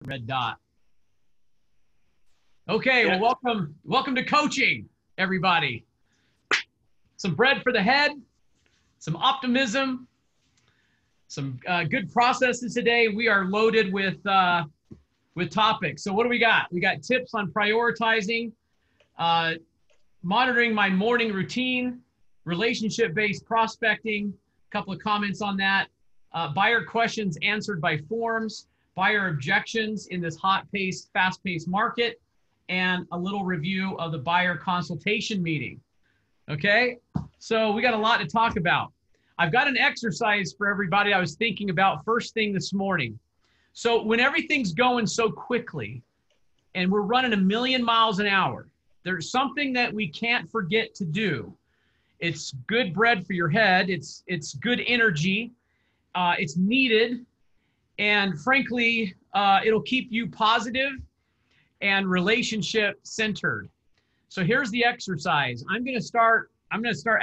red dot. Okay, Yeah. well, welcome to coaching, everybody. Some bread for the head, some optimism, some good processes today. We are loaded with topics. So what do we got? We got tips on prioritizing, monitoring my morning routine, relationship-based prospecting, a couple of comments on that, buyer questions answered by forms, buyer objections in this hot-paced, fast-paced market, and a little review of the buyer consultation meeting. Okay, so we got a lot to talk about. I've got an exercise for everybody I was thinking about first thing this morning. So when everything's going so quickly and we're running 1,000,000 miles an hour, there's something that we can't forget to do. It's good bread for your head. It's good energy. It's needed. And frankly, it'll keep you positive and relationship centered. So here's the exercise. I'm going to start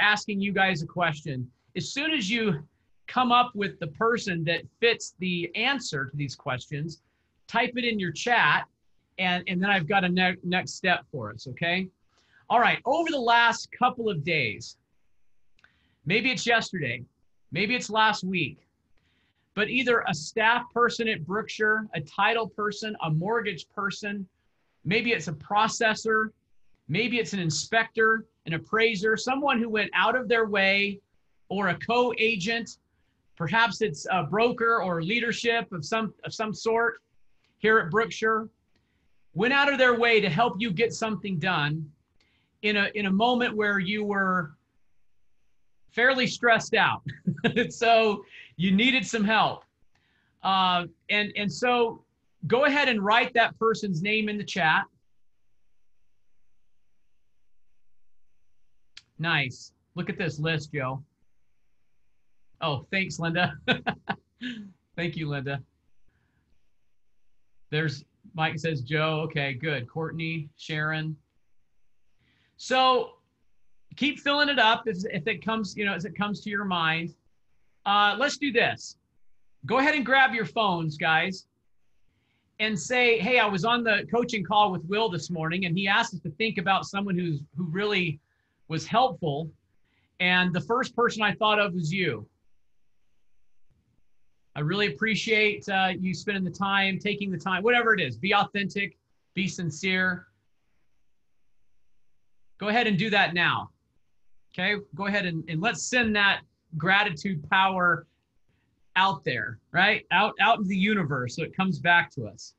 asking you guys a question. As soon as you come up with the person that fits the answer to these questions, type it in your chat, and then I've got a next step for us, okay? All right, over the last couple of days, maybe it's yesterday, maybe it's last week, but either a staff person at Brookshire, a title person, a mortgage person, maybe it's a processor, maybe it's an inspector, an appraiser, someone who went out of their way, or a co-agent, perhaps it's a broker or leadership of some sort here at Brookshire, went out of their way to help you get something done in a moment where you were fairly stressed out. So you needed some help. And so go ahead and write that person's name in the chat. Nice. Look at this list, Joe. Oh, thanks, Linda. Thank you, Linda. There's Mike says Joe. Okay, good. Courtney, Sharon. So keep filling it up as it comes to your mind. Let's do this. Go ahead and grab your phones, guys, and say, hey, I was on the coaching call with Will this morning, and he asked us to think about someone who really was helpful. And the first person I thought of was you. I really appreciate you spending the time, taking the time, whatever it is. Be authentic, be sincere. Go ahead and do that now. Okay, go ahead and let's send that gratitude power out there, right? Out into the universe so it comes back to us.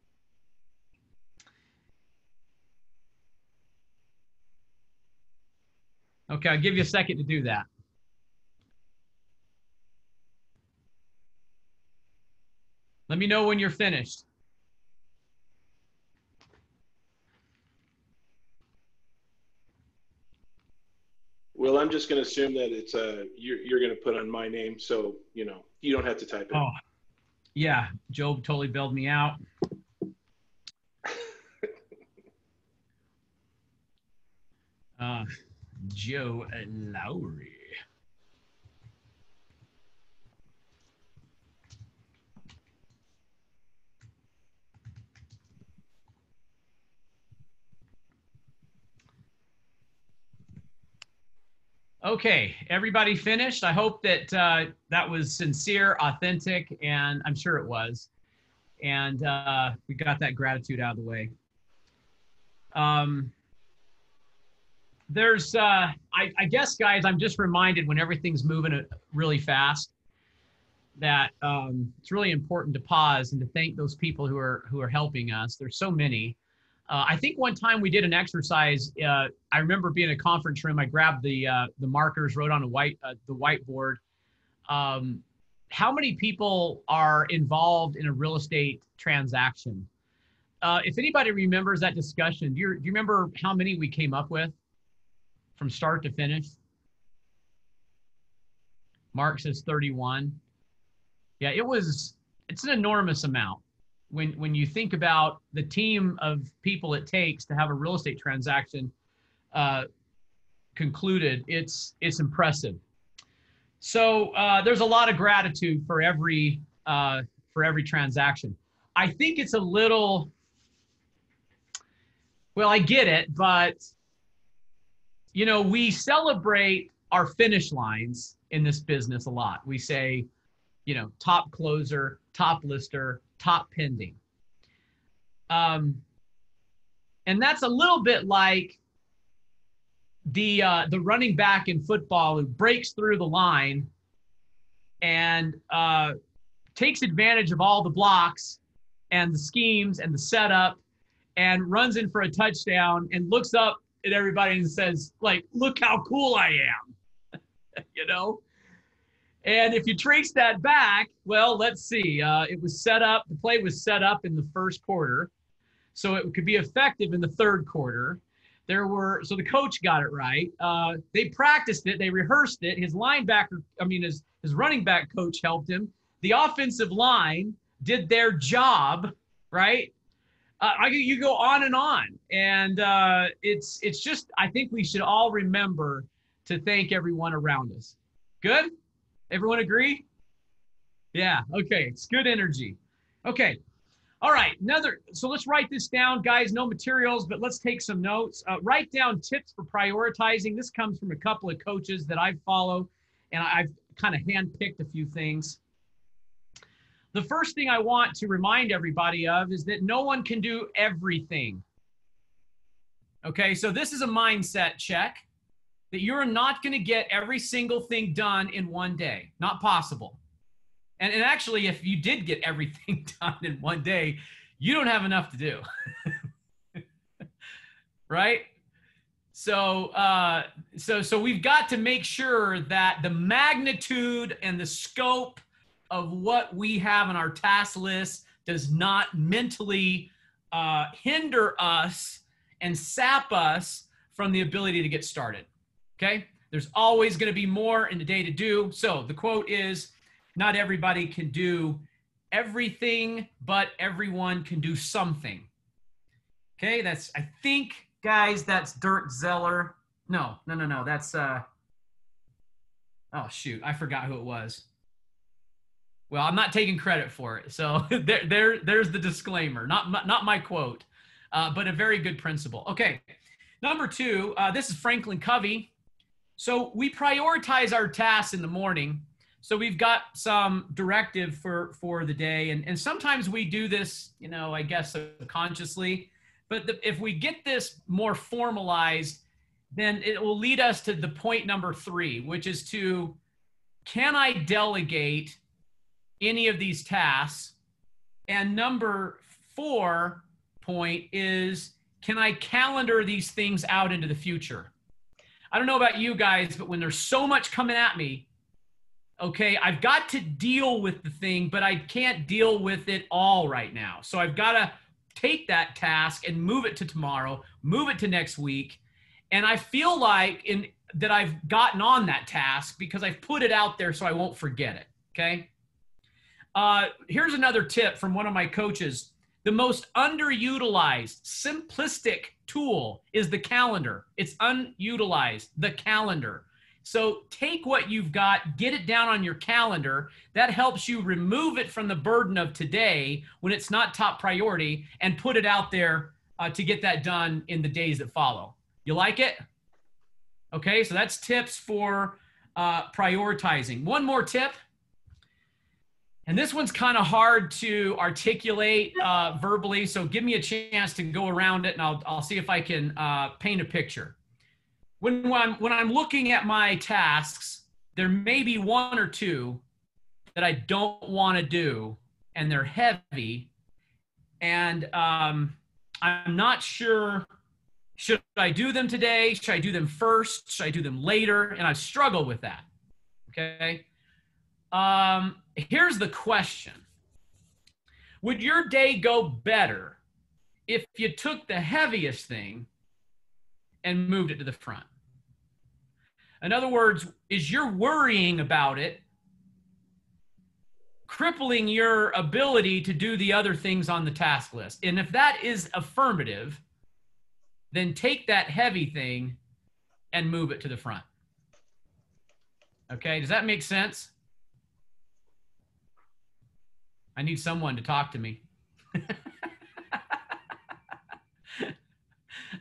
Okay, I'll give you a second to do that. Let me know when you're finished. Well, I'm just going to assume that it's you're going to put on my name, so you don't have to type it. Oh, yeah, Joe totally bailed me out. Joe Lowry. Okay, everybody finished? I hope that that was sincere, authentic, and I'm sure it was. And we got that gratitude out of the way. I guess, guys, I'm just reminded when everything's moving really fast that it's really important to pause and to thank those people who are helping us. There's so many. I think one time we did an exercise. I remember being in a conference room. I grabbed the markers, wrote on the whiteboard. How many people are involved in a real estate transaction? If anybody remembers that discussion, do you remember how many we came up with from start to finish? Mark says 31. Yeah, it's an enormous amount. When you think about the team of people it takes to have a real estate transaction concluded, it's impressive. So there's a lot of gratitude for every transaction. I think it's a little, well, I get it, but you know, we celebrate our finish lines in this business a lot. We say, you know, top closer, top lister, top pending. And that's a little bit like the running back in football who breaks through the line and takes advantage of all the blocks and the schemes and the setup and runs in for a touchdown and looks up at everybody and says, like, look how cool I am, you know? And if you trace that back, well, let's see. It was set up, the play was set up in the first quarter, so it could be effective in the third quarter. So the coach got it right. They practiced it, they rehearsed it. His linebacker, his running back coach helped him. The offensive line did their job, right? You go on. And it's just, I think we should all remember to thank everyone around us. Good? Everyone agree? Yeah, okay, it's good energy. Okay, all right, so let's write this down, guys. No materials, but let's take some notes. Write down tips for prioritizing. This comes from a couple of coaches that I follow, and I've kind of handpicked a few things. The first thing I want to remind everybody of is that no one can do everything. Okay, so this is a mindset check that you're not going to get every single thing done in one day. Not possible. And actually, if you did get everything done in one day, you don't have enough to do. Right? So we've got to make sure that the magnitude and the scope of what we have on our task list does not mentally hinder us and sap us from the ability to get started. Okay? There's always going to be more in the day to do. So the quote is, not everybody can do everything, but everyone can do something. Okay? That's, I think, guys, that's Dirk Zeller. No. That's, oh, shoot. I forgot who it was. Well, I'm not taking credit for it. So there's the disclaimer. Not my quote, but a very good principle. Okay. Number 2, this is Franklin Covey. So we prioritize our tasks in the morning. So we've got some directive for the day. And sometimes we do this, you know, I guess subconsciously. But if we get this more formalized, then it will lead us to the point number 3, which is to, can I delegate any of these tasks? And number 4 point is, can I calendar these things out into the future? I don't know about you guys, but when there's so much coming at me, okay, I've got to deal with the thing, but I can't deal with it all right now. So I've got to take that task and move it to tomorrow, move it to next week. And I feel like that I've gotten on that task because I've put it out there so I won't forget it, okay? Here's another tip from one of my coaches. The most underutilized, simplistic tool is the calendar. It's unutilized, the calendar. So take what you've got, get it down on your calendar. That helps you remove it from the burden of today when it's not top priority, and put it out there to get that done in the days that follow. You like it? Okay, so that's tips for prioritizing. One more tip. And this one's kind of hard to articulate verbally, so give me a chance to go around it, and I'll see if I can paint a picture. When I'm looking at my tasks, there may be 1 or 2 that I don't want to do, and they're heavy, and I'm not sure, should I do them today? Should I do them first? Should I do them later? And I struggle with that, okay? Here's the question. Would your day go better if you took the heaviest thing and moved it to the front? In other words, is your worrying about it crippling your ability to do the other things on the task list? And if that is affirmative, then take that heavy thing and move it to the front. Okay, does that make sense? I need someone to talk to me.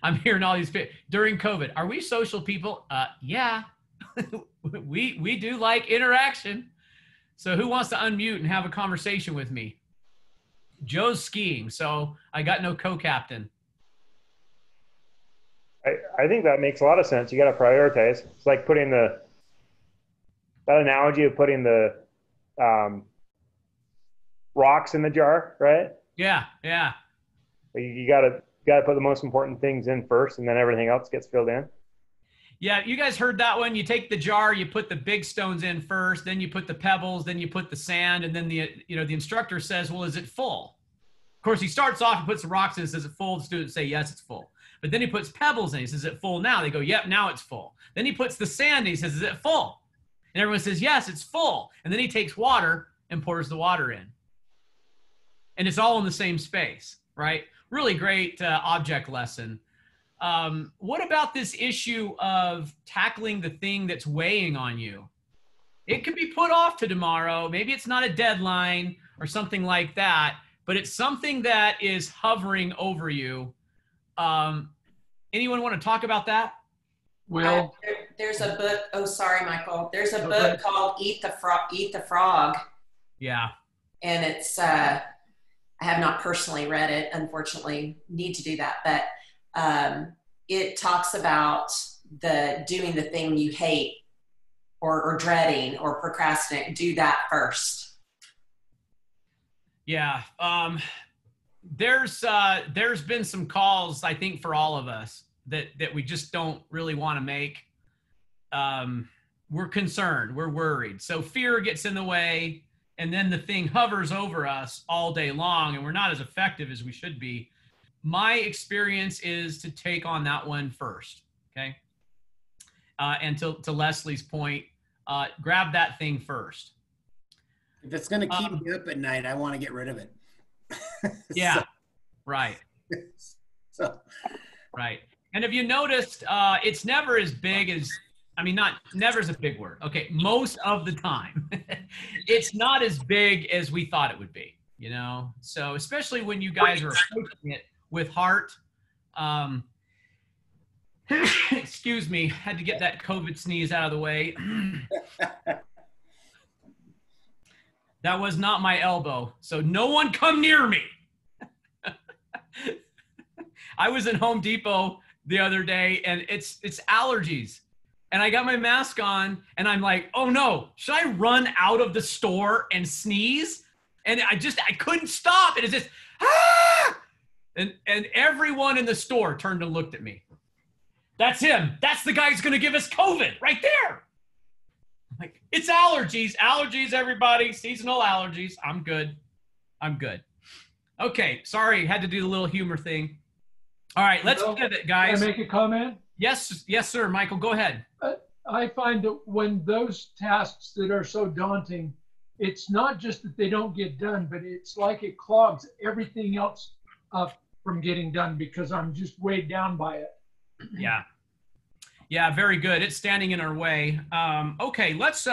I'm hearing all these during COVID. Are we social people? Yeah, we do like interaction. So who wants to unmute and have a conversation with me? Joe's skiing, so I got no co-captain. I think that makes a lot of sense. You got to prioritize. It's like putting that analogy of putting the rocks in the jar, right? Yeah, yeah. You got to put the most important things in first, and then everything else gets filled in. Yeah, you guys heard that one. You take the jar, you put the big stones in first, then you put the pebbles, then you put the sand, and then the instructor says, well, is it full? Of course, he starts off and puts the rocks in and says, is it full? The students say, yes, it's full. But then he puts pebbles in. He says, is it full now? They go, yep, now it's full. Then he puts the sand in. He says, is it full? And everyone says, yes, it's full. And then he takes water and pours the water in. And it's all in the same space, right? Really great object lesson. What about this issue of tackling the thing that's weighing on you? It could be put off to tomorrow. Maybe it's not a deadline or something like that, but it's something that is hovering over you. Anyone want to talk about that? Well, there's a book. Oh, sorry, Michael. There's a book called Eat the Frog. Yeah. And it's, I have not personally read it, unfortunately, need to do that. But it talks about doing the thing you hate or dreading or procrastinating. Do that first. Yeah. There's been some calls, I think, for all of us that we just don't really want to make. We're concerned, we're worried. So fear gets in the way, and then the thing hovers over us all day long, and we're not as effective as we should be. My experience is to take on that one first, okay? And to Leslie's point, grab that thing first. If it's going to keep me up at night, I want to get rid of it. Yeah, right. Right. And if you noticed, it's never as big as, never is a big word. Okay, most of the time, it's not as big as we thought it would be, So especially when you guys are approaching it with heart. Excuse me, had to get that COVID sneeze out of the way. That was not my elbow, so no one come near me. I was in Home Depot the other day, and it's allergies. And I got my mask on, and I'm like, oh no, should I run out of the store and sneeze? And I couldn't stop. And it's just, ah! And everyone in the store turned and looked at me. That's him. That's the guy who's going to give us COVID right there. I'm like, it's allergies. Allergies, everybody. Seasonal allergies. I'm good. Okay. Sorry. Had to do the little humor thing. All right. Let's pivot, guys. Can I make a comment? Yes. Yes, sir. Michael, go ahead. I find that when those tasks that are so daunting, it's not just that they don't get done, but it's like it clogs everything else up from getting done because I'm just weighed down by it. Yeah. Yeah, very good. It's standing in our way. Okay, let's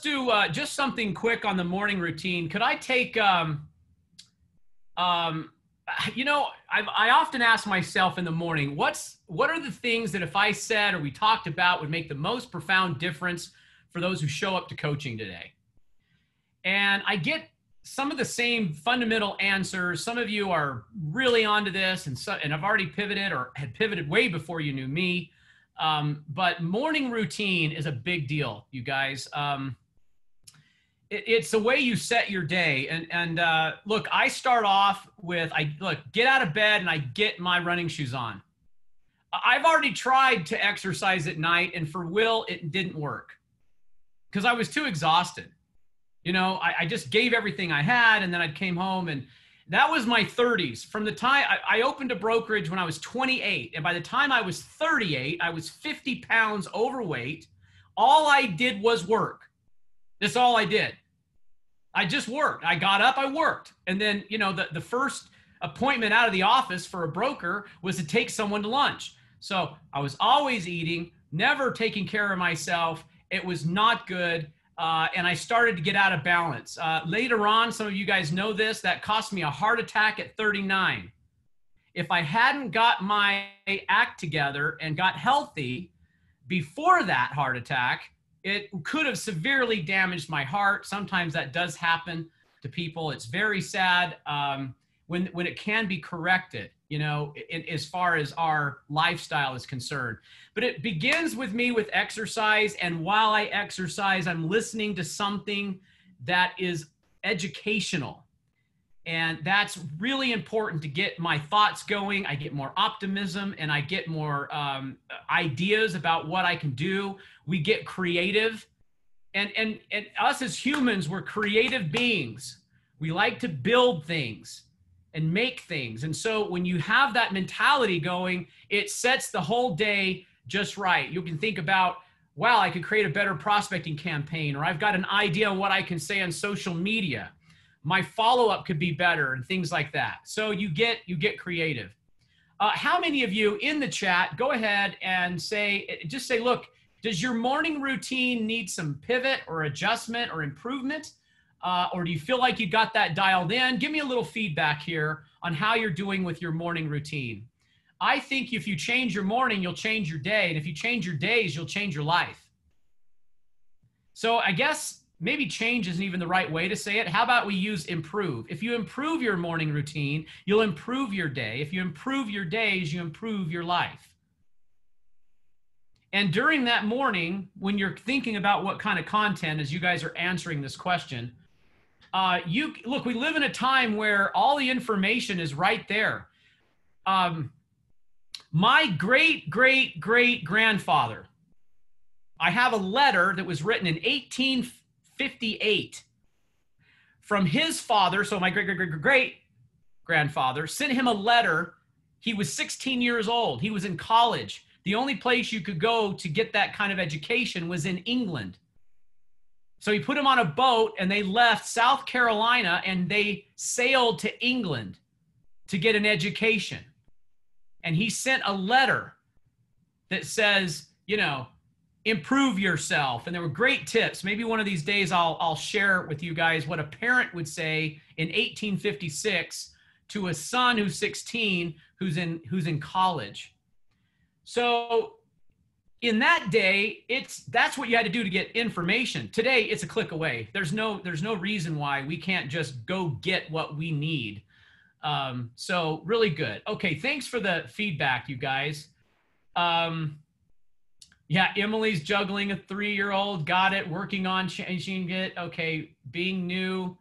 do just something quick on the morning routine. Could I take, I often ask myself in the morning, what are the things that if I said or we talked about would make the most profound difference for those who show up to coaching today? And I get some of the same fundamental answers. Some of you are really onto this, and I've already pivoted or had pivoted way before you knew me. But morning routine is a big deal, you guys. It's the way you set your day. And look, I start off with, get out of bed and I get my running shoes on. I've already tried to exercise at night, and for Will, it didn't work because I was too exhausted. I just gave everything I had, and then I came home, and that was my 30s. From the time I opened a brokerage when I was 28, and by the time I was 38, I was 50 pounds overweight. All I did was work. That's all I did. I just worked. I got up, I worked. And then, the first appointment out of the office for a broker was to take someone to lunch. So I was always eating, never taking care of myself. It was not good. and I started to get out of balance. Later on, some of you guys know this, that cost me a heart attack at 39. If I hadn't got my act together and got healthy before that heart attack, it could have severely damaged my heart. Sometimes that does happen to people. It's very sad when it can be corrected, you know, as far as our lifestyle is concerned. But it begins with me with exercise. And while I exercise, I'm listening to something that is educational. And that's really important to get my thoughts going. I get more optimism and I get more ideas about what I can do. We get creative. And us as humans, we're creative beings. We like to build things and make things. And so when you have that mentality going, it sets the whole day just right. You can think about, wow, I could create a better prospecting campaign, or I've got an idea on what I can say on social media. My follow-up could be better and things like that. So you get creative. How many of you in the chat, go ahead and just say, look, does your morning routine need some pivot or adjustment or improvement? Or do you feel like you got that dialed in? Give me a little feedback here on how you're doing with your morning routine. I think if you change your morning, you'll change your day. And if you change your days, you'll change your life. So I guess maybe change isn't even the right way to say it. How about we use improve? If you improve your morning routine, you'll improve your day. If you improve your days, you improve your life. And during that morning, when you're thinking about what kind of content, as you guys are answering this question, look, we live in a time where all the information is right there. My great-great-great-grandfather, I have a letter that was written in 1858 from his father. So my great-great-great-grandfather sent him a letter. He was 16 years old. He was in college. The only place you could go to get that kind of education was in England. So he put him on a boat and they left South Carolina and they sailed to England to get an education. And he sent a letter that says, you know, improve yourself. And there were great tips. Maybe one of these days I'll share with you guys what a parent would say in 1856 to a son who's 16 who's in college. So in that day, that's what you had to do to get information. Today, it's a click away. There's no reason why we can't just go get what we need. So really good. Okay, thanks for the feedback, you guys. Yeah, Emily's juggling a 3-year-old. Got it. Working on changing it. Okay, being new.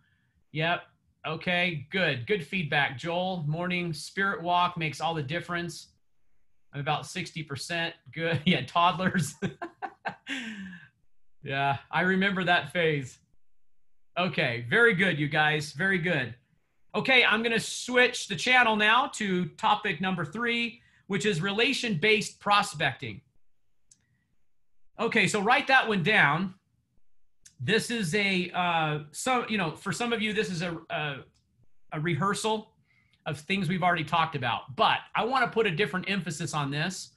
Yep. Okay, good. Good feedback, Joel. Morning spirit walk makes all the difference. I'm about 60%. Good. Yeah, toddlers. Yeah, I remember that phase. Okay, very good, you guys. Very good. Okay, I'm going to switch the channel now to topic number 3, which is relation-based prospecting. Okay, so write that one down. This is for some of you, this is a rehearsal of things we've already talked about, but I want to put a different emphasis on this.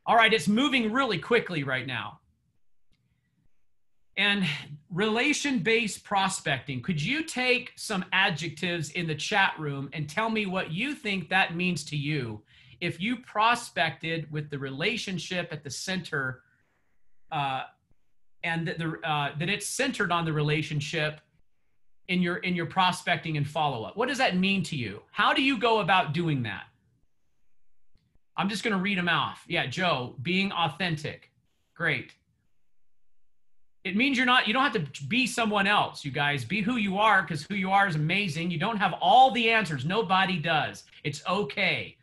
All right, it's moving really quickly right now. And relation-based prospecting, could you take some adjectives in the chat room and tell me what you think that means to you if you prospected with the relationship at the center and that it's centered on the relationship in your prospecting and follow-up? What does that mean to you? How do you go about doing that? I'm just going to read them off. Yeah, Joe, being authentic. Great. It means you don't have to be someone else, you guys. Be who you are, because who you are is amazing. You don't have all the answers. Nobody does. It's okay.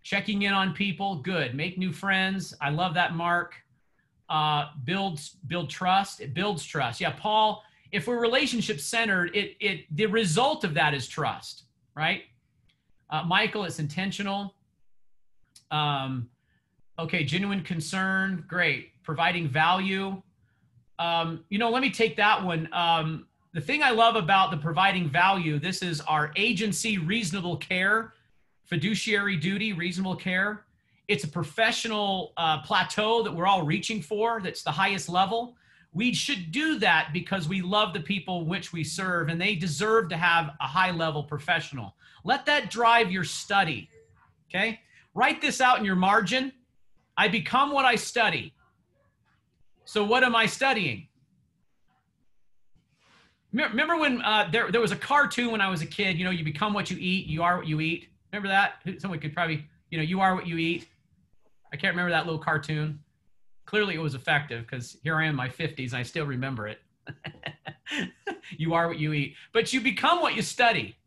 Checking in on people, good. Make new friends. I love that, Mark. Build trust. It builds trust. Yeah, Paul, if we're relationship centered, the result of that is trust, right? Michael, it's intentional. Okay, genuine concern, great. Providing value. Let me take that one. The thing I love about the providing value, this is our agency reasonable care, fiduciary duty, reasonable care. It's a professional plateau that we're all reaching for. That's the highest level. We should do that because we love the people which we serve, and they deserve to have a high-level professional. Let that drive your study, okay? Write this out in your margin. I become what I study. So what am I studying? Remember when there was a cartoon when I was a kid, you become what you eat, you are what you eat. Remember that? Someone could probably, you are what you eat. I can't remember that little cartoon. Clearly it was effective because here I am in my 50s and I still remember it. You are what you eat. But you become what you study.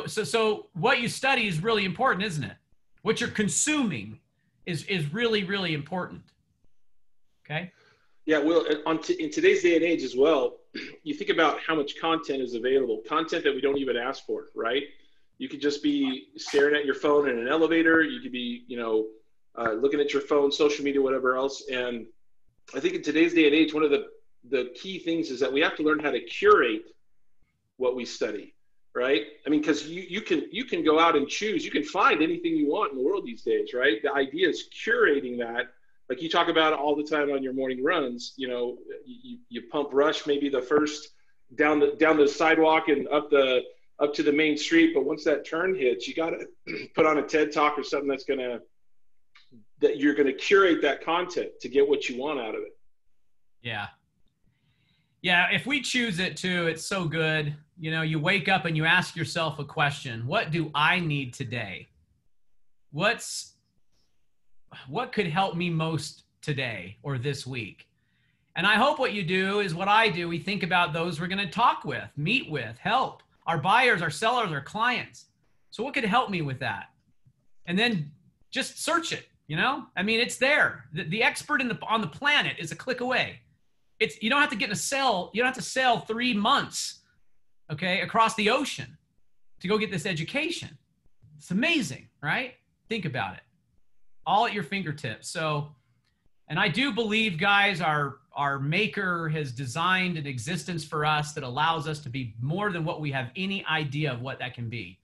So what you study is really important, isn't it? What you're consuming is really, really important. Okay? Yeah, well, in today's day and age as well, you think about how much content is available, content that we don't even ask for, right? You could just be staring at your phone in an elevator. You could be, looking at your phone, social media, whatever else. And I think in today's day and age, one of the key things is that we have to learn how to curate what we study, right? I mean, because you can go out and choose. You can find anything you want in the world these days, right? The idea is curating that. Like you talk about all the time on your morning runs, you pump rush maybe the first down the sidewalk and up to the main street. But once that turn hits, you got to put on a TED talk or something that you're going to curate that content to get what you want out of it. Yeah. Yeah. If we choose it too, it's so good. You wake up and you ask yourself a question. What do I need today? What could help me most today or this week? And I hope what you do is what I do. We think about those we're going to talk with, meet with, help, our buyers, our sellers, our clients. So what could help me with that? And then just search it, I mean, it's there. The expert on the planet is a click away. You don't have to get in a cell. You don't have to sail 3 months, okay, across the ocean to go get this education. It's amazing, right? Think about it. All at your fingertips. So, and I do believe, guys, our maker has designed an existence for us that allows us to be more than what we have any idea of what that can be.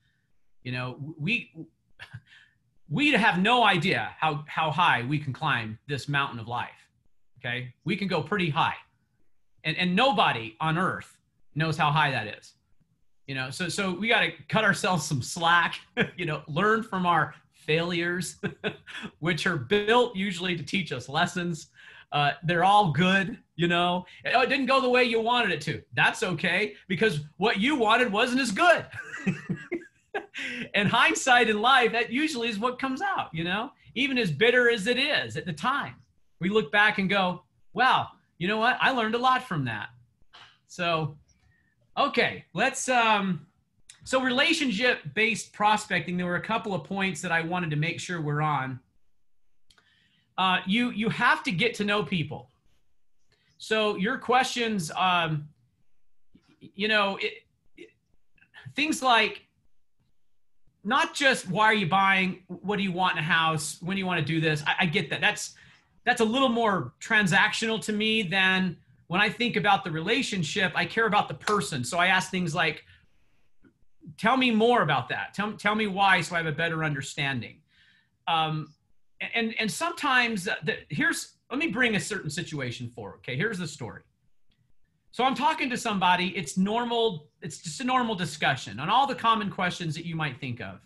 We have no idea how high we can climb this mountain of life. Okay. We can go pretty high, and nobody on earth knows how high that is. So we got to cut ourselves some slack, learn from our failures, which are built usually to teach us lessons. They're all good, it didn't go the way you wanted it to. That's okay, because what you wanted wasn't as good. And hindsight in life, that usually is what comes out, even as bitter as it is at the time. We look back and go, wow, you know what? I learned a lot from that. So, okay, let's, so relationship-based prospecting, there were a couple of points that I wanted to make sure we're on. You have to get to know people. So your questions, things like, not just why are you buying, what do you want in a house, when do you want to do this? I get that. That's a little more transactional to me than when I think about the relationship. I care about the person. So I ask things like, tell me more about that. Tell me why, so I have a better understanding. And sometimes let me bring a certain situation forward. Okay, here's the story. So I'm talking to somebody, it's normal, it's just a normal discussion, and all the common questions that you might think of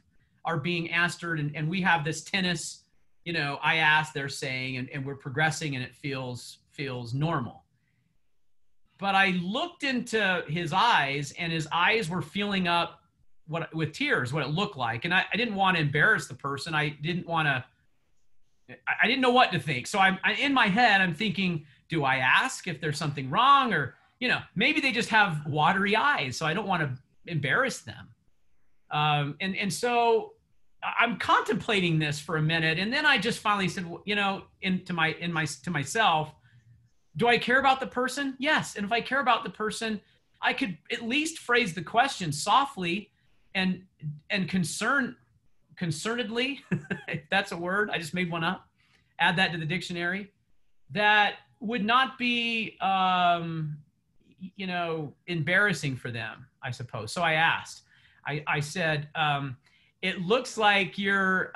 are being answered, and we have this tennis, I ask, they're saying, and we're progressing, and it feels normal. But I looked into his eyes, and his eyes were filling up with tears, what it looked like. And I didn't want to embarrass the person. I didn't know what to think. So I'm in my head, I'm thinking, do I ask if there's something wrong, or, maybe they just have watery eyes, so I don't want to embarrass them. And so I'm contemplating this for a minute. And then I just finally said, to myself, do I care about the person? Yes. And if I care about the person, I could at least phrase the question softly and concernedly, if that's a word, I just made one up, add that to the dictionary, that would not be, embarrassing for them, I suppose. So I asked, I said, it looks like you're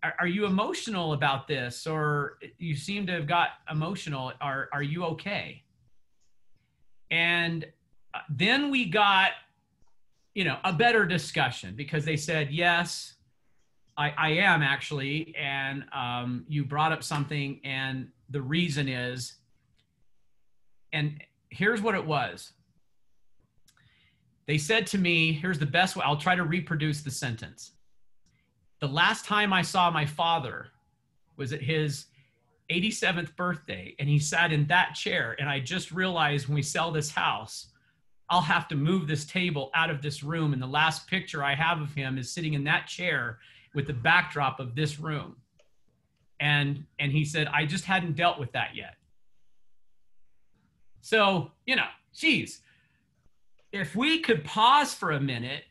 are you emotional about this? Or you seem to have got emotional. Are you okay? And then we got, you know, a better discussion because they said, yes, I am actually. And you brought up something, and the reason is, and here's what it was. They said to me, here's the best way, I'll try to reproduce the sentence. The last time I saw my father was at his 87th birthday, and he sat in that chair. And I just realized when we sell this house, I'll have to move this table out of this room. And the last picture I have of him is sitting in that chair with the backdrop of this room. And he said, I just hadn't dealt with that yet. So, you know, geez, if we could pause for a minute,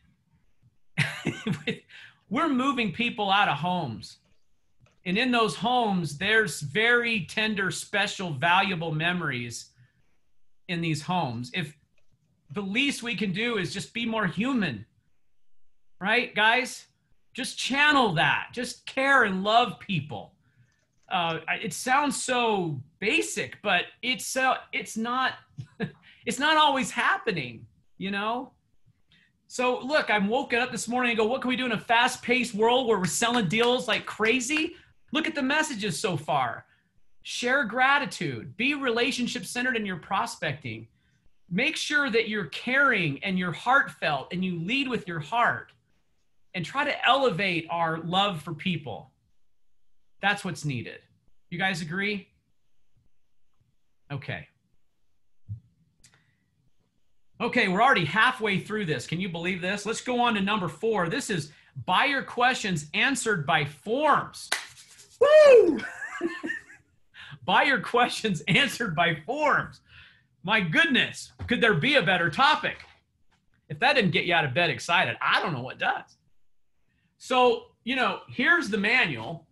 we're moving people out of homes. And in those homes, there's very tender, special, valuable memories in these homes. If the least we can do is just be more human, right, guys? Just channel that. Just care and love people. It sounds so basic, but it's not it's not always happening, you know? So look, I'm woken up this morning and go, what can we do in a fast-paced world where we're selling deals like crazy? Look at the messages so far. Share gratitude. Be relationship-centered in your prospecting. Make sure that you're caring and you're heartfelt and you lead with your heart, and try to elevate our love for people. That's what's needed. You guys agree? Okay. Okay, we're already halfway through this. Can you believe this? Let's go on to number 4. This is buyer questions answered by forms. Woo! Buyer questions answered by forms. My goodness, could there be a better topic? If that didn't get you out of bed excited, I don't know what does. So, you know, here's the manual.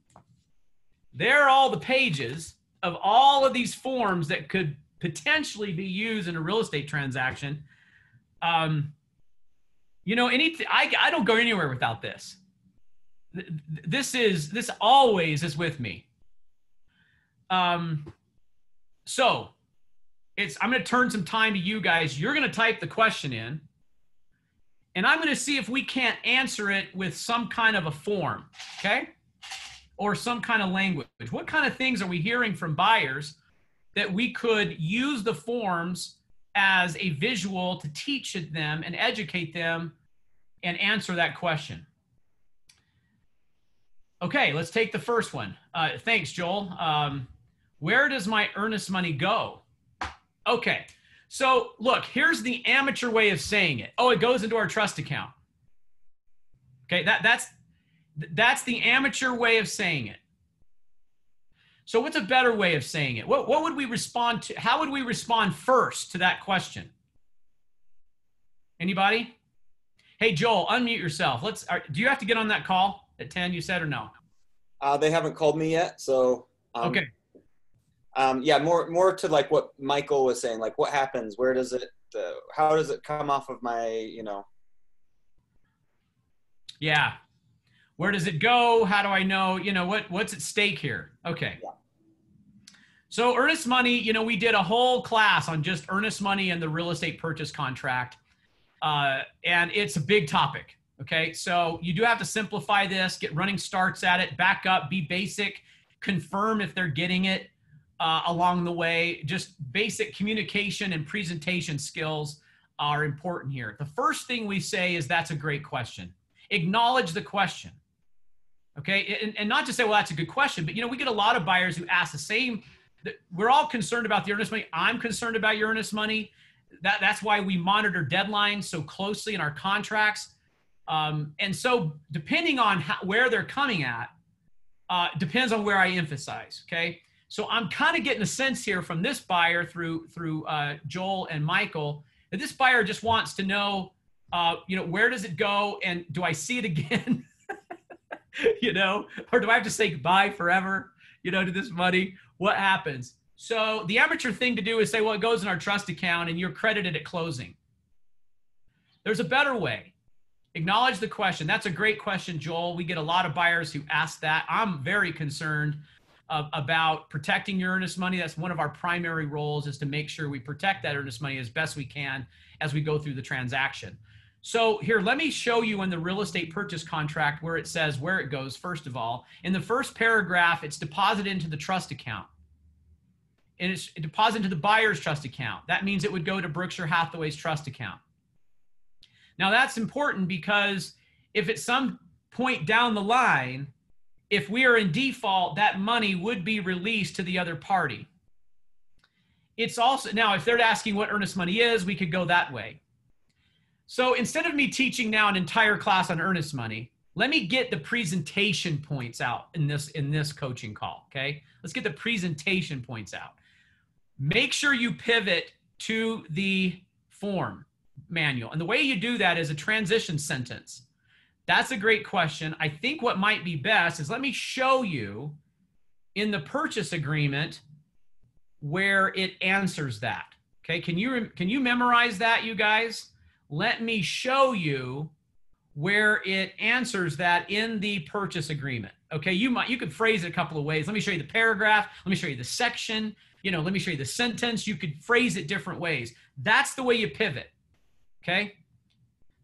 There are all the pages of all of these forms that could potentially be used in a real estate transaction. You know, anything, I don't go anywhere without this. This always is with me. So I'm going to turn some time to you guys. You're going to type the question in, and I'm going to see if we can't answer it with some kind of a form, okay? Or some kind of language. What kind of things are we hearing from buyers that we could use the forms as a visual to teach them and educate them and answer that question? Okay, let's take the first one. Thanks, Joel. Where does my earnest money go? Okay, so look, here's the amateur way of saying it. Oh, it goes into our trust account. Okay, that's the amateur way of saying it. So what's a better way of saying it? What would we respond to? How would we respond first to that question? Anybody? Hey, Joel, unmute yourself. Do you have to get on that call at 10, you said, or no? They haven't called me yet, so. Okay. Yeah, more to like what Michael was saying, like what happens, where does it, how does it come off of my, you know? Yeah. Where does it go? How do I know, you know, what's at stake here? Okay. Yeah. So earnest money, you know, we did a whole class on just earnest money and the real estate purchase contract. And it's a big topic. Okay. So you do have to simplify this, get running starts at it, back up, be basic, confirm if they're getting it along the way. Just basic communication and presentation skills are important here. The first thing we say is that's a great question. Acknowledge the question. Okay. And not just say, well, that's a good question, but you know, we get a lot of buyers who ask the same. We're all concerned about the earnest money. I'm concerned about your earnest money. That's why we monitor deadlines so closely in our contracts. And so depending on where they're coming at, depends on where I emphasize. Okay. So I'm kind of getting a sense here from this buyer through Joel and Michael that this buyer just wants to know, you know, where does it go, and do I see it again? You know, or do I have to say goodbye forever, you know, to this money? What happens? So the amateur thing to do is say, well, it goes in our trust account and you're credited at closing. There's a better way. Acknowledge the question. That's a great question, Joel. We get a lot of buyers who ask that. I'm very concerned about protecting your earnest money. That's one of our primary roles, is to make sure we protect that earnest money as best we can as we go through the transaction. So here, let me show you in the real estate purchase contract where it says where it goes. First of all, in the first paragraph, it's deposited into the trust account. And it's deposited into the buyer's trust account. That means it would go to Berkshire Hathaway's trust account. Now that's important because if at some point down the line, if we are in default, that money would be released to the other party. It's also, now if they're asking what earnest money is, we could go that way. So instead of me teaching now an entire class on earnest money, let me get the presentation points out in this coaching call, okay? Let's get the presentation points out. Make sure you pivot to the form manual. And the way you do that is a transition sentence. That's a great question. I think what might be best is let me show you in the purchase agreement where it answers that. Okay, can you memorize that, you guys? Let me show you where it answers that in the purchase agreement. Okay, you could phrase it a couple of ways. Let me show you the paragraph. Let me show you the section. Let me show you the sentence. You could phrase it different ways. That's the way you pivot. Okay.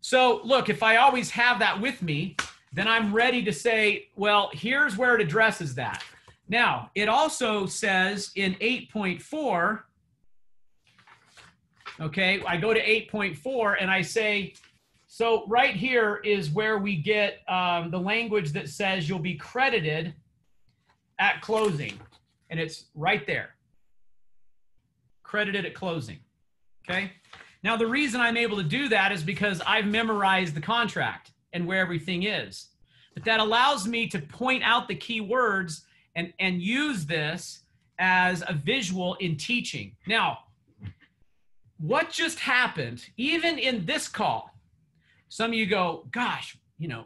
So look, if I always have that with me, then I'm ready to say, well, here's where it addresses that. Now, it also says in 8.4, okay, I go to 8.4 and I say, so right here is where we get the language that says you'll be credited at closing. And it's right there. Credited at closing. Okay. Now, the reason I'm able to do that is because I've memorized the contract and where everything is. But that allows me to point out the key words and use this as a visual in teaching. Now, what just happened, even in this call, some of you go, gosh,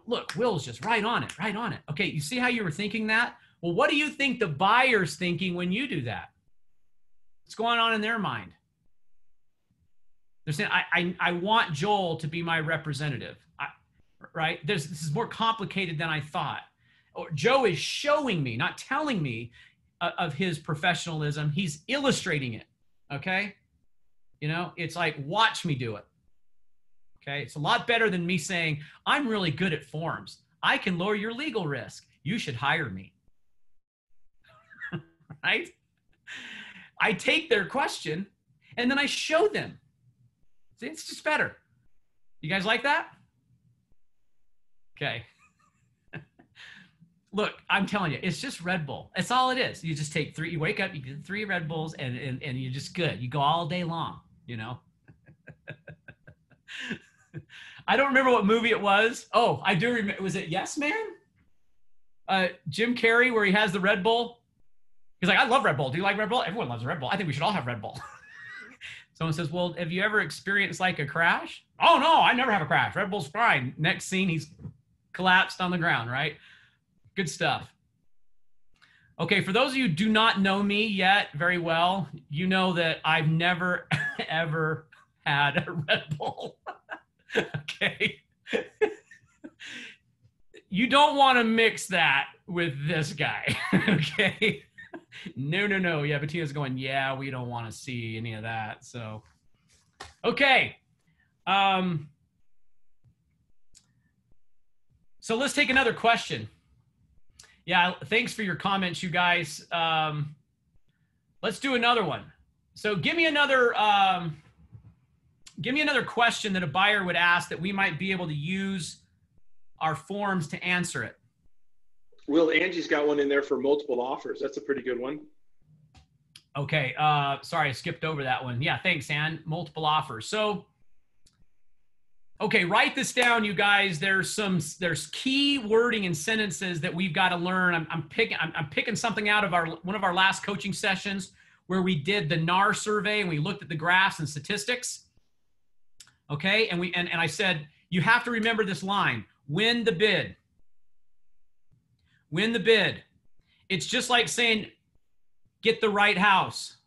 look, Will's just right on it, right on it. Okay, you see how you were thinking that? Well, what do you think the buyer's thinking when you do that? What's going on in their mind? They're saying, I want Joel to be my representative, right? This is more complicated than I thought. Or Joe is showing me, not telling me of his professionalism. He's illustrating it, okay? It's like, watch me do it, okay? It's a lot better than me saying, I'm really good at forms. I can lower your legal risk. You should hire me, right? I take their question and then I show them. See, it's just better. You guys like that? Okay. Look, I'm telling you, it's just Red Bull. That's all it is. You just take 3, you wake up, you get 3 Red Bulls and you're just good. You go all day long, I don't remember what movie it was. Oh, I do remember. Was it Yes Man? Jim Carrey, where he has the Red Bull. He's like, I love Red Bull. Do you like Red Bull? Everyone loves Red Bull. I think we should all have Red Bull. Someone says, well, have you ever experienced like a crash? Oh, no, I never have a crash. Red Bull's fine. Next scene, he's collapsed on the ground, right? Good stuff. Okay, for those of you who do not know me yet very well, you know that I've never, ever had a Red Bull. Okay. You don't want to mix that with this guy, okay? No. Yeah, Bettina's going, yeah, we don't want to see any of that. So, okay. So let's take another question. Yeah, thanks for your comments, you guys. Let's do another one. So give me another question that a buyer would ask that we might be able to use our forms to answer it. Will, Angie's got one in there for multiple offers. That's a pretty good one. Okay, sorry, I skipped over that one. Yeah, thanks, Ann. Multiple offers. So, okay, write this down, you guys. There's key wording and sentences that we've got to learn. I'm picking something out of one of our last coaching sessions where we did the NAR survey and we looked at the graphs and statistics. Okay, and I said you have to remember this line: win the bid. Win the bid. It's just like saying, get the right house.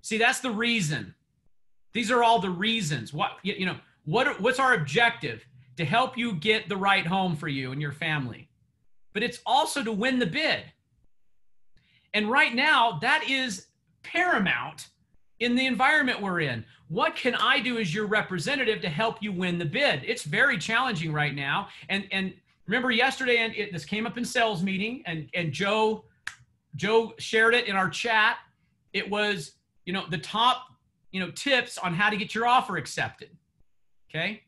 See, that's the reason. These are all the reasons. What's our objective? to help you get the right home for you and your family, but it's also to win the bid. And right now, that is paramount in the environment we're in. What can I do as your representative to help you win the bid? It's very challenging right now. And remember yesterday, and this came up in sales meeting, and Joe shared it in our chat. It was, the top, tips on how to get your offer accepted. Okay.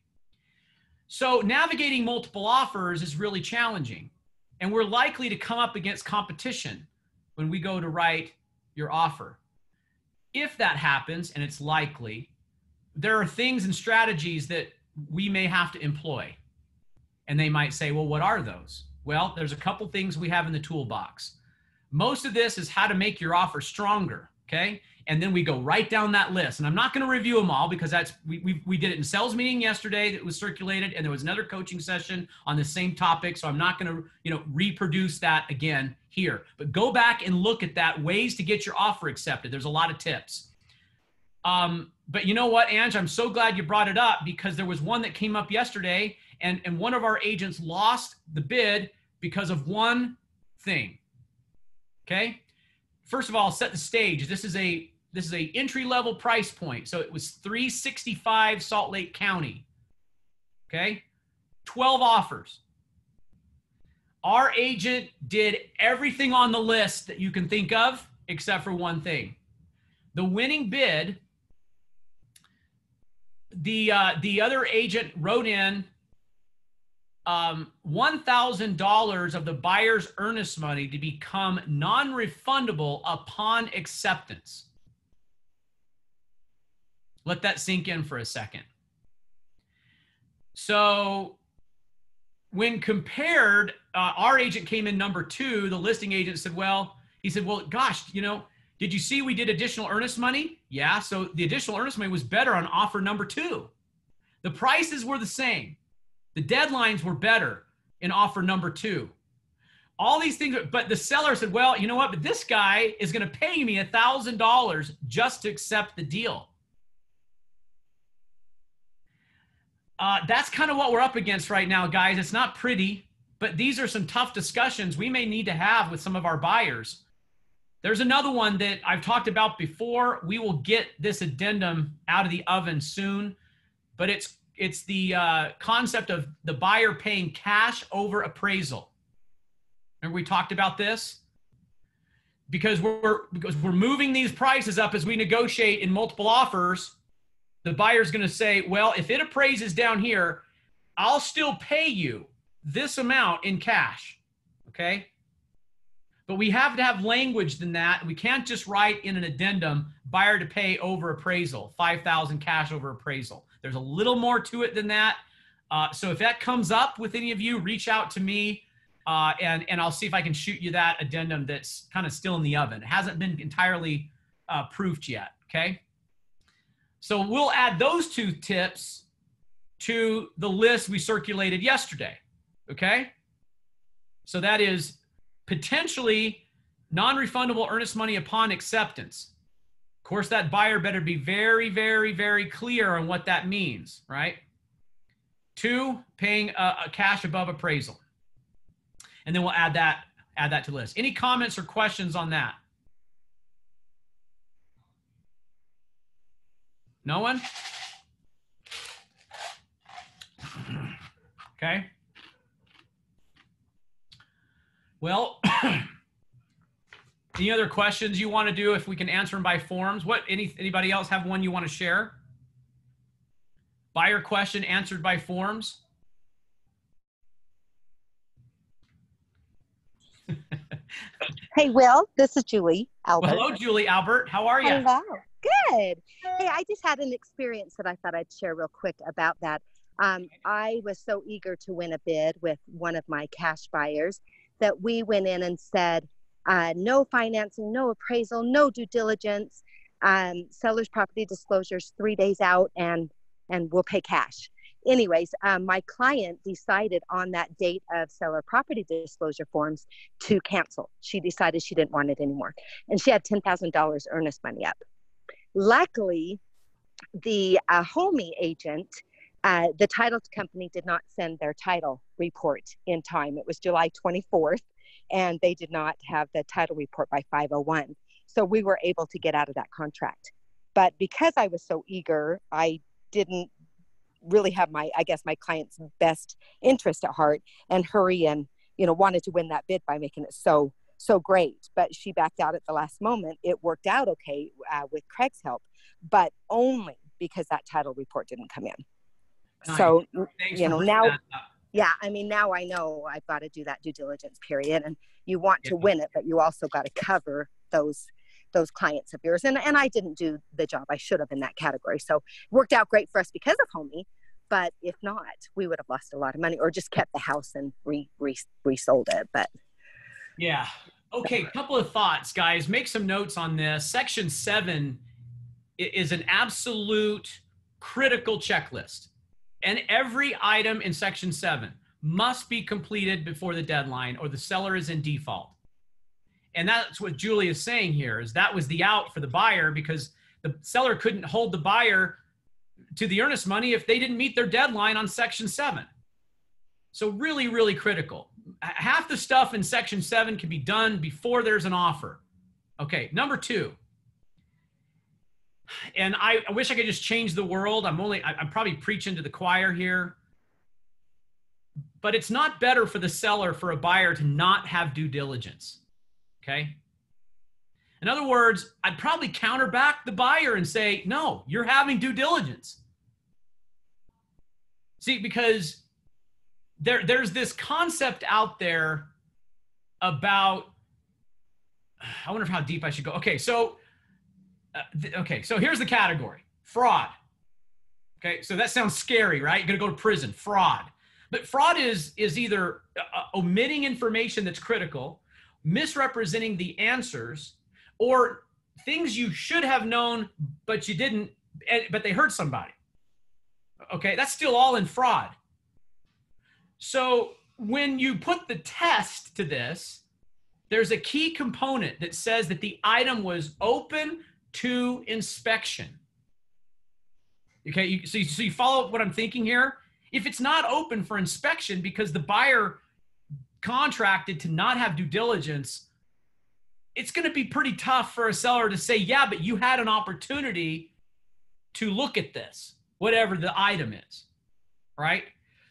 So navigating multiple offers is really challenging, and we're likely to come up against competition when we go to write your offer. If that happens, and it's likely, there are things and strategies that we may have to employ. And they might say, well, what are those? Well, there's a couple things we have in the toolbox. Most of this is how to make your offer stronger, okay? And then we go right down that list. And I'm not going to review them all, because we did it in sales meeting yesterday that was circulated, and there was another coaching session on the same topic. So I'm not going to, reproduce that again here. But go back and look at that, ways to get your offer accepted. There's a lot of tips. But you know what, Ange, I'm so glad you brought it up, because there was one that came up yesterday, and one of our agents lost the bid because of one thing. Okay. First of all, set the stage. This is a entry-level price point. So it was $365 Salt Lake County. Okay. 12 offers. Our agent did everything on the list that you can think of, except for one thing. The winning bid, the other agent wrote in $1,000 of the buyer's earnest money to become non-refundable upon acceptance. Let that sink in for a second. So when compared, our agent came in number 2. The listing agent said, well, gosh, did you see we did additional earnest money? Yeah, so the additional earnest money was better on offer number 2. The prices were the same. The deadlines were better in offer number 2. All these things, but the seller said, well, you know what? But this guy is going to pay me $1,000 just to accept the deal. That's kind of what we're up against right now, guys. It's not pretty, but these are some tough discussions we may need to have with some of our buyers. There's another one that I've talked about before. We will get this addendum out of the oven soon, but it's the concept of the buyer paying cash over appraisal. Remember we talked about this? Because we're moving these prices up as we negotiate in multiple offers. The buyer's going to say, well, if it appraises down here, I'll still pay you this amount in cash. Okay. But we have to have language than that. We can't just write in an addendum, buyer to pay over appraisal, $5,000 cash over appraisal. There's a little more to it than that. So if that comes up with any of you, reach out to me and I'll see if I can shoot you that addendum that's kind of still in the oven. It hasn't been entirely proofed yet. Okay. So we'll add those 2 tips to the list we circulated yesterday. Okay. So that is potentially non-refundable earnest money upon acceptance. Of course, that buyer better be very, very, very clear on what that means, right? 2, paying a cash above appraisal. And then we'll add that to the list. Any comments or questions on that? No one? Okay. Well, any other questions you want to do if we can answer them by forms? Anybody else have one you want to share? Buyer question answered by forms? Hey, Will, this is Julie Albert. Well, hello, Julie Albert. How are you? Hello. Good. Hey, I just had an experience that I thought I'd share real quick about that. I was so eager to win a bid with one of my cash buyers that we went in and said, no financing, no appraisal, no due diligence, seller's property disclosures 3 days out, and we'll pay cash. Anyways, my client decided on that date of seller property disclosure forms to cancel. She decided she didn't want it anymore. And she had $10,000 earnest money up. Luckily, the homie agent The title company did not send their title report in time. It was July 24th, and they did not have the title report by 5:01. So we were able to get out of that contract. But because I was so eager, I didn't really have my client's best interest at heart and hurry and, wanted to win that bid by making it so great. But she backed out at the last moment. It worked out okay with Craig's help, but only because that title report didn't come in. Nice. So, Thanks now, yeah, now I know I've got to do that due diligence period, and you want to win it, but you also got to cover those clients of yours. And I didn't do the job I should have in that category. So it worked out great for us because of Homey, but if not, we would have lost a lot of money or just kept the house and resold it. But yeah. Okay. Couple of thoughts, guys. Make some notes on this. Section 7 is an absolute critical checklist. And every item in Section 7 must be completed before the deadline or the seller is in default. And that's what Julie is saying here, is that was the out for the buyer because the seller couldn't hold the buyer to the earnest money if they didn't meet their deadline on Section 7. So really, really critical. Half the stuff in Section 7 can be done before there's an offer. Okay, number 2. And I wish I could just change the world. I'm probably preaching to the choir here. But it's not better for the seller, for a buyer to not have due diligence. Okay. In other words, I'd probably counter back the buyer and say, no, you're having due diligence. See, because there's this concept out there about, I wonder how deep I should go. Okay. So here's the category: fraud. Okay. So that sounds scary, right? You're going to go to prison, fraud. But fraud is either omitting information that's critical, misrepresenting the answers, or things you should have known, but you didn't, but they hurt somebody. Okay, that's still all in fraud. So when you put the test to this, there's a key component that says that the item was open to inspection. Okay, so you follow what I'm thinking here? If it's not open for inspection because the buyer contracted to not have due diligence, it's going to be pretty tough for a seller to say, yeah, but you had an opportunity to look at this, whatever the item is, right?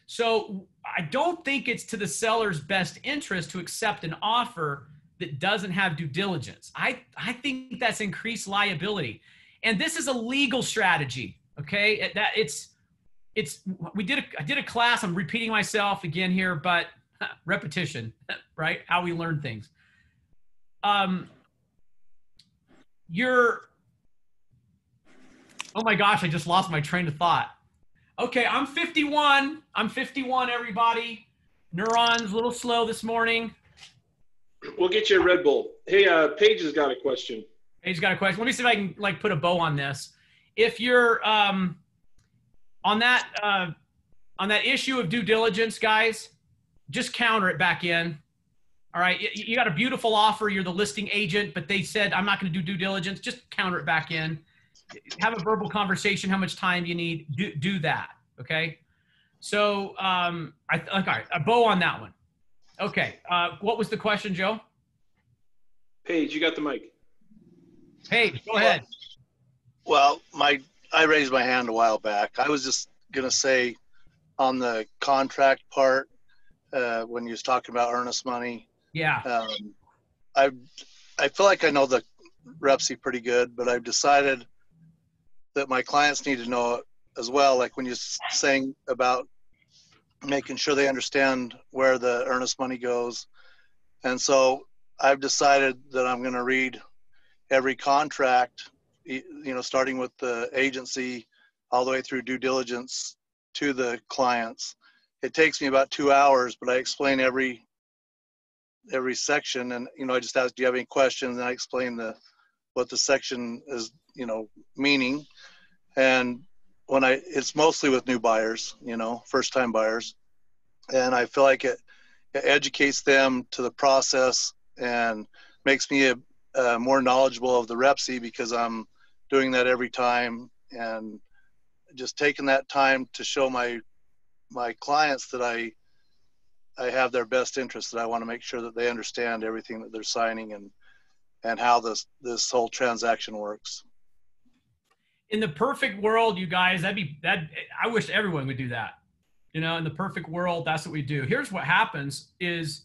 So I don't think it's to the seller's best interest to accept an offer that doesn't have due diligence. I think that's increased liability. And this is a legal strategy, okay? I did a class, I'm repeating myself again here, but repetition, right? How we learn things. Oh my gosh, I just lost my train of thought. Okay, I'm 51, everybody. Neurons a little slow this morning. We'll get you a Red Bull. Hey, Paige has got a question. Paige's got a question. Let me see if I can put a bow on this. If you're on that issue of due diligence, guys, just counter it back in. All right, you got a beautiful offer. You're the listing agent, but they said, I'm not going to do due diligence. Just counter it back in. Have a verbal conversation, how much time you need. Do that, okay? So, all right, a bow on that one. Okay, what was the question, Joe? Paige, you got the mic. Paige, go ahead. Well, I raised my hand a while back. I was just going to say on the contract part, when you was talking about earnest money. Yeah. I feel like I know the REPSI pretty good, but I've decided that my clients need to know it as well. Like when you're saying about making sure they understand where the earnest money goes. And so I've decided that I'm going to read every contract, starting with the agency all the way through due diligence to the clients. It takes me about 2 hours, but I explain every section, and I just ask, do you have any questions? And I explain what the section is, meaning. And it's mostly with new buyers, first time buyers, and I feel like it educates them to the process and makes me more knowledgeable of the REPSI because I'm doing that every time, and just taking that time to show my clients that I have their best interest, that I want to make sure that they understand everything that they're signing and how this whole transaction works. In the perfect world, you guys, I wish everyone would do that. You know, in the perfect world, that's what we do. Here's what happens is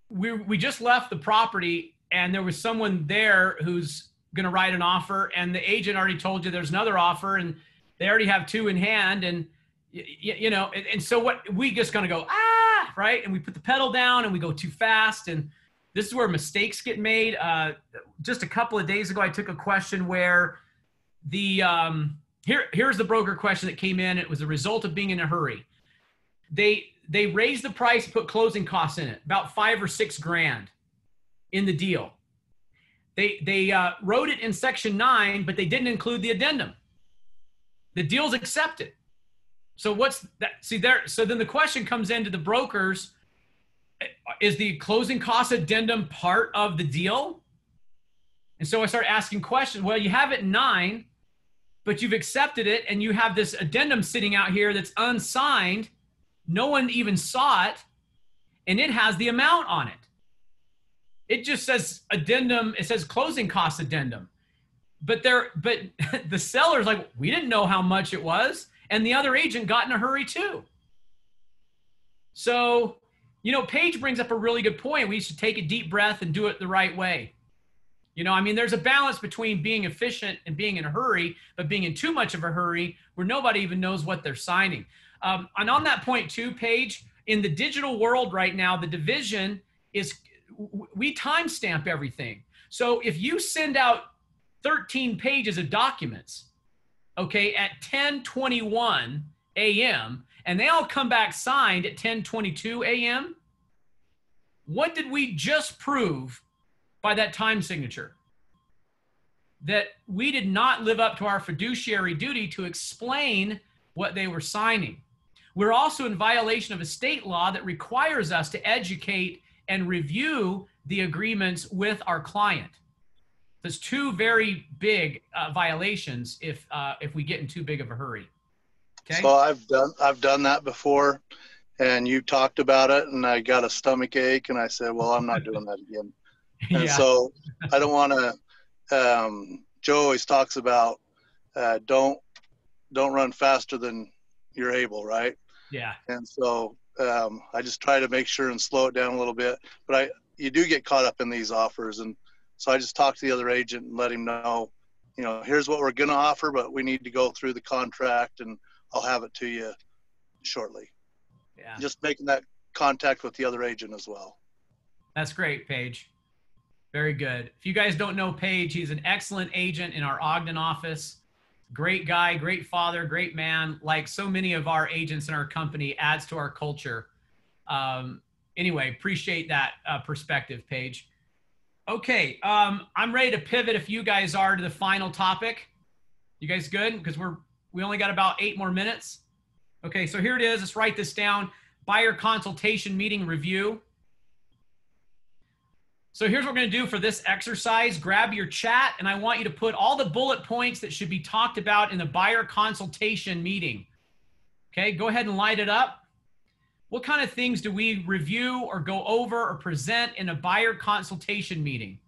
we just left the property and there was someone there who's going to write an offer, and the agent already told you there's another offer and they already have two in hand. And, you know, and so what we just going to go, right. And we put the pedal down and we go too fast. And this is where mistakes get made. Just a couple of days ago, I took a question where here's the broker question that came in. It was a result of being in a hurry. They raised the price, put closing costs in it, about $5 or $6 grand in the deal. They wrote it in section 9, but they didn't include the addendum. The deal's accepted. So what's that? See there. So then the question comes into the brokers: is the closing cost addendum part of the deal? And so I start asking questions. Well, you have it in 9, but you've accepted it, and you have this addendum sitting out here that's unsigned. No one even saw it, and it has the amount on it. It just says addendum. It says closing cost addendum, but the seller's like, we didn't know how much it was, and the other agent got in a hurry too. So, you know, Paige brings up a really good point. We should take a deep breath and do it the right way. You know, I mean, there's a balance between being efficient and being in a hurry, but being in too much of a hurry where nobody even knows what they're signing. And on that point too, Paige, in the digital world right now, the division is, we timestamp everything. So if you send out 13 pages of documents, okay, at 10:21 a.m., and they all come back signed at 10:22 a.m., what did we just prove by that time signature? That we did not live up to our fiduciary duty to explain what they were signing. We're also in violation of a state law that requires us to educate and review the agreements with our client. There's two very big violations if we get in too big of a hurry. Okay. So I've done that before, and you talked about it, and I got a stomach ache, and I said, well, I'm not doing that again. And Yeah. so I don't want to. Joe always talks about don't run faster than you're able, right? Yeah. And so I just try to make sure and slow it down a little bit. But you do get caught up in these offers, and so I just talk to the other agent and let him know, you know, here's what we're going to offer, but we need to go through the contract, and I'll have it to you shortly. Yeah. Just making that contact with the other agent as well. That's great, Paige. Very good. If you guys don't know Paige, he's an excellent agent in our Ogden office. Great guy, great father, great man. Like so many of our agents in our company, adds to our culture. Anyway, appreciate that perspective, Paige. Okay, I'm ready to pivot if you guys are to the final topic. You guys good? Because we only got about 8 more minutes. Okay, so here it is. Let's write this down. Buyer consultation meeting review. So here's what we're going to do for this exercise. Grab your chat, and I want you to put all the bullet points that should be talked about in the buyer consultation meeting. Okay, go ahead and light it up. What kind of things do we review or go over or present in a buyer consultation meeting?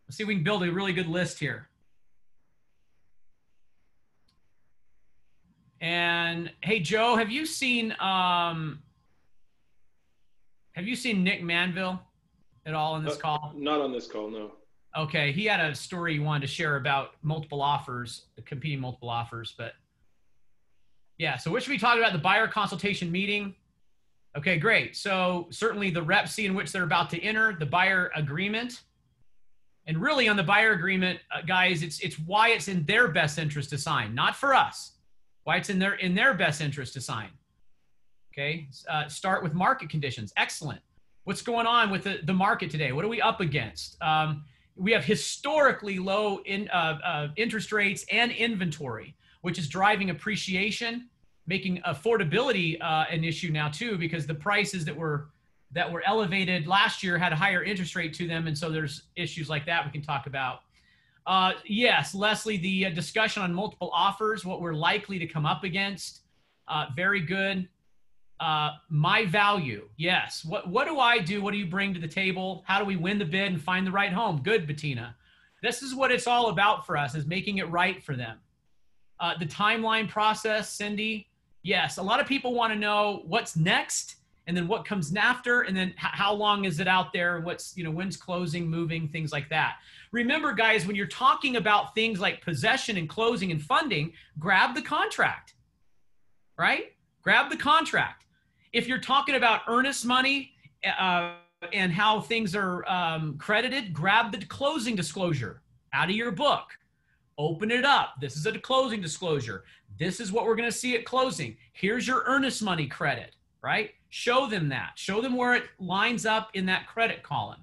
Let's see if we can build a really good list here. And hey, Joe, have you seen Nick Manville at all in this call? Not on this call, no. Okay, he had a story he wanted to share about multiple offers, competing multiple offers, but yeah, so what should we talk about? The buyer consultation meeting. Okay, great. So certainly the rep C in which they're about to enter, the buyer agreement. And really on the buyer agreement, guys, it's why it's in their best interest to sign, not for us. Why it's in their best interest to sign. Okay, start with market conditions. Excellent. What's going on with the market today? What are we up against? We have historically low interest rates and inventory, which is driving appreciation, making affordability an issue now too, because the prices that were elevated last year had a higher interest rate to them, and so there's issues like that we can talk about. Yes, Leslie, the discussion on multiple offers, what we're likely to come up against. Very good. My value. Yes. What do I do? What do you bring to the table? How do we win the bid and find the right home? Good, Bettina. This is what it's all about for us, is making it right for them. The timeline process, Cindy. Yes. A lot of people want to know what's next and then what comes after, and then how long is it out there? What's, when's closing, moving, things like that. Remember, guys, when you're talking about things like possession and closing and funding, grab the contract, right? Grab the contract. If you're talking about earnest money and how things are credited, grab the closing disclosure out of your book. Open it up. This is a closing disclosure. This is what we're going to see at closing. Here's your earnest money credit, right? Show them that. Show them where it lines up in that credit column.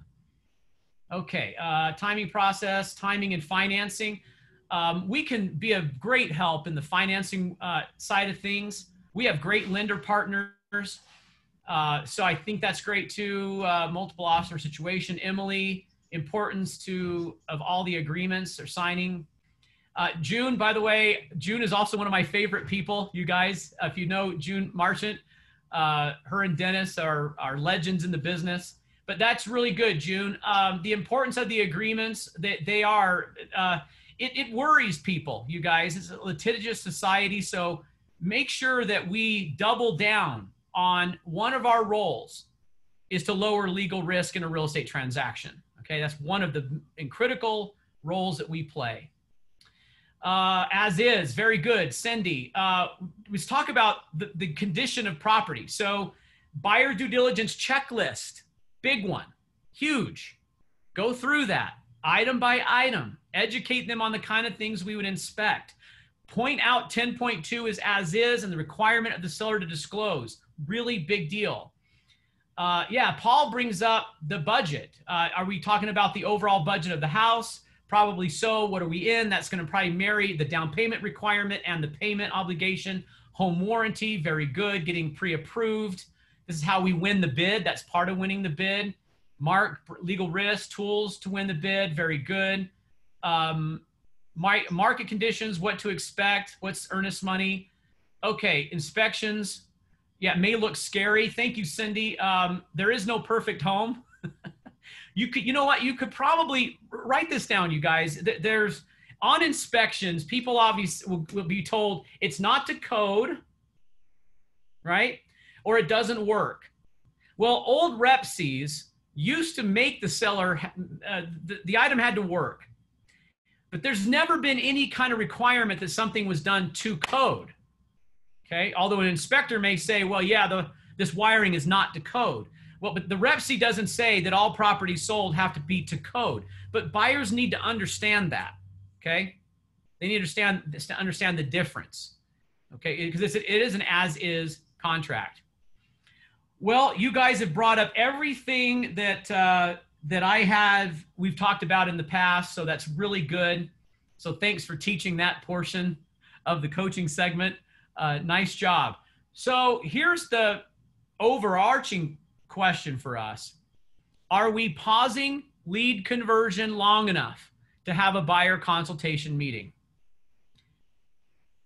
Okay, timing process, timing and financing. We can be a great help in the financing side of things. We have great lender partners. So I think that's great too. Multiple officer situation. Emily, importance of all the agreements or signing. June, by the way, June is also one of my favorite people, you guys. If you know June Marchant, her and Dennis are legends in the business. But that's really good, June. The importance of the agreements, they are, it worries people, you guys. It's a litigious society, so make sure that we double down on one of our roles is to lower legal risk in a real estate transaction. Okay, that's one of the critical roles that we play. As is, very good. Cindy, let's talk about the condition of property. So buyer due diligence checklist, big one, huge. Go through that item by item, educate them on the kind of things we would inspect. Point out 10.2 is as is and the requirement of the seller to disclose. Really big deal. Yeah, Paul brings up the budget. Are we talking about the overall budget of the house? Probably so. What are we in? That's going to probably marry the down payment requirement and the payment obligation. Home warranty, very good. Getting pre-approved. This is how we win the bid. That's part of winning the bid. Mark, legal risk, tools to win the bid, very good. Market conditions, what to expect, what's earnest money. Okay, inspections. Yeah, it may look scary. Thank you, Cindy. There is no perfect home. You know what? You could probably write this down, you guys. There's on inspections, people obviously will be told it's not to code, right? Or it doesn't work. Well, old Repsies used to make the seller, the item had to work. But there's never been any kind of requirement that something was done to code. Okay, although an inspector may say, well, yeah, this wiring is not to code. Well, but the Repsi doesn't say that all properties sold have to be to code. But buyers need to understand that, okay? They need to understand the difference, okay? Because it is an as-is contract. Well, you guys have brought up everything that we've talked about in the past, so that's really good. So thanks for teaching that portion of the coaching segment. Nice job. So here's the overarching question for us. Are we pausing lead conversion long enough to have a buyer consultation meeting?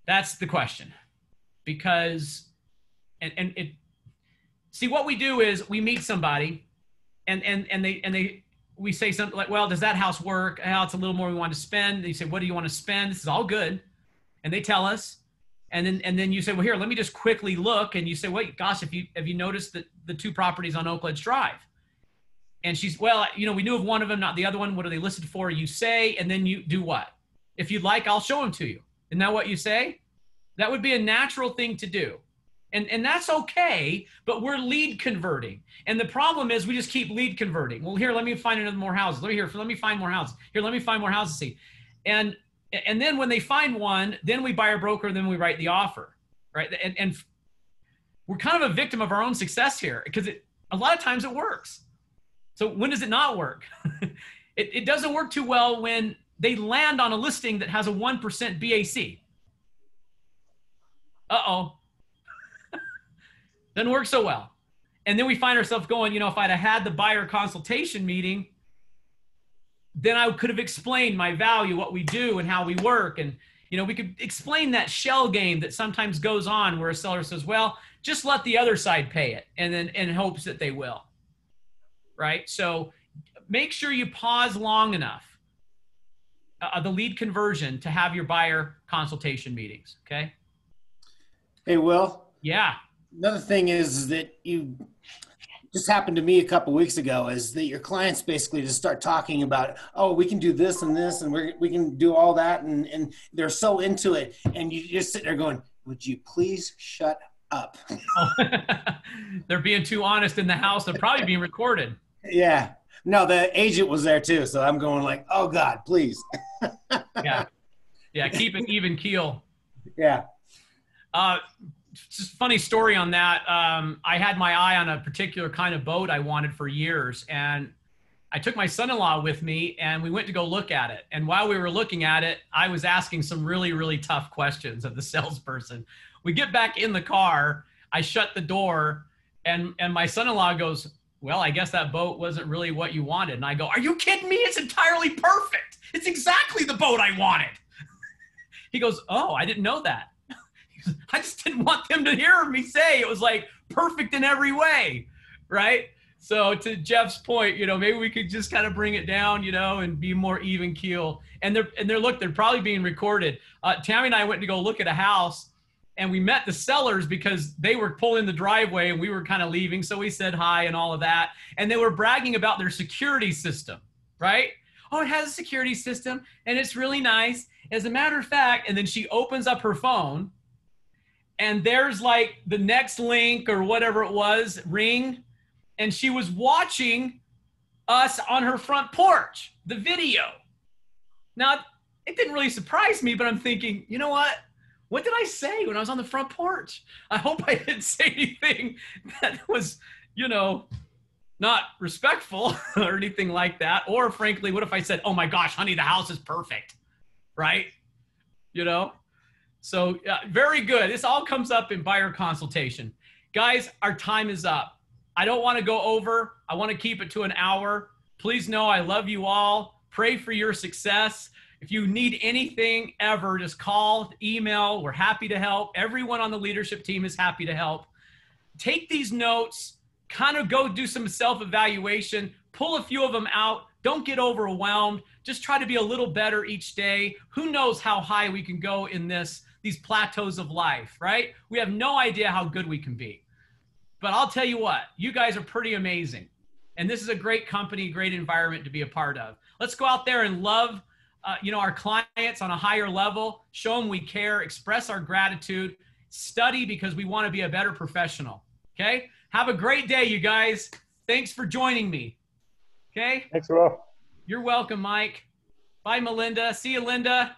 That's the question. Because, see, what we do is we meet somebody we say something like, well, does that house work? Oh, it's a little more we want to spend. They say, what do you want to spend? This is all good. And they tell us. And then you say, well, here, let me just quickly look. And you say, wait, gosh, have you noticed the two properties on Oak Ledge Drive? And she's, well, we knew of one of them, not the other one. What are they listed for? You say, and then you do what? If you'd like, I'll show them to you. Isn't that what you say? That would be a natural thing to do. And that's okay, but we're lead converting. And the problem is we just keep lead converting. Well, here, let me find another more houses. Let me find more houses. Here, let me find more houses. See. And then when they find one, then we buy a broker, then we write the offer, right? And we're kind of a victim of our own success here because a lot of times it works. So when does it not work? It doesn't work too well when they land on a listing that has a 1% BAC. Uh-oh. Doesn't work so well. And then we find ourselves going, if I'd have had the buyer consultation meeting, then I could have explained my value, what we do and how we work. And, you know, we could explain that shell game that sometimes goes on where a seller says, well, just let the other side pay it, and then in hopes that they will, right? So make sure you pause long enough, the lead conversion, to have your buyer consultation meetings, okay? Hey, Will. Yeah. Another thing is that you just happened to me a couple weeks ago, is that your clients basically just start talking about, oh, we can do this and this, and we can do all that, and they're so into it, and you just sit there going, would you please shut up? They're being too honest in the house. They're probably being recorded. Yeah. No, the agent was there too, so I'm going like, oh God, please. Yeah. Yeah, keep an even keel. Yeah. Just funny story on that. I had my eye on a particular kind of boat I wanted for years, and I took my son-in-law with me, and we went to go look at it. And while we were looking at it, I was asking some really, really tough questions of the salesperson. We get back in the car, I shut the door, and my son-in-law goes, well, I guess that boat wasn't really what you wanted. And I go, are you kidding me? It's entirely perfect. It's exactly the boat I wanted. He goes, oh, I didn't know that. I just didn't want them to hear me say it was like perfect in every way, right? So to Jeff's point, you know, maybe we could just kind of bring it down, you know, and be more even keel. And they're probably being recorded. Tammy and I went to go look at a house, and we met the sellers because they were pulling the driveway and we were kind of leaving. So we said hi and all of that. And they were bragging about their security system, right? Oh, it has a security system and it's really nice. As a matter of fact, and then she opens up her phone, and there's like the next link or whatever it was, ring. And she was watching us on her front porch, the video. Now, it didn't really surprise me, but I'm thinking, you know what? What did I say when I was on the front porch? I hope I didn't say anything that was, you know, not respectful or anything like that. Or frankly, what if I said, oh my gosh, honey, the house is perfect, right? You know? So very good. This all comes up in buyer consultation. Guys, our time is up. I don't want to go over. I want to keep it to an hour. Please know I love you all. Pray for your success. If you need anything ever, just call, email. We're happy to help. Everyone on the leadership team is happy to help. Take these notes, kind of go do some self-evaluation, pull a few of them out. Don't get overwhelmed. Just try to be a little better each day. Who knows how high we can go in these plateaus of life, right? We have no idea how good we can be. But I'll tell you what, you guys are pretty amazing. And this is a great company, great environment to be a part of. Let's go out there and love our clients on a higher level, show them we care, express our gratitude, study because we want to be a better professional. Okay? Have a great day, you guys. Thanks for joining me. Okay? Thanks, Will. You're welcome, Mike. Bye, Melinda. See you, Linda.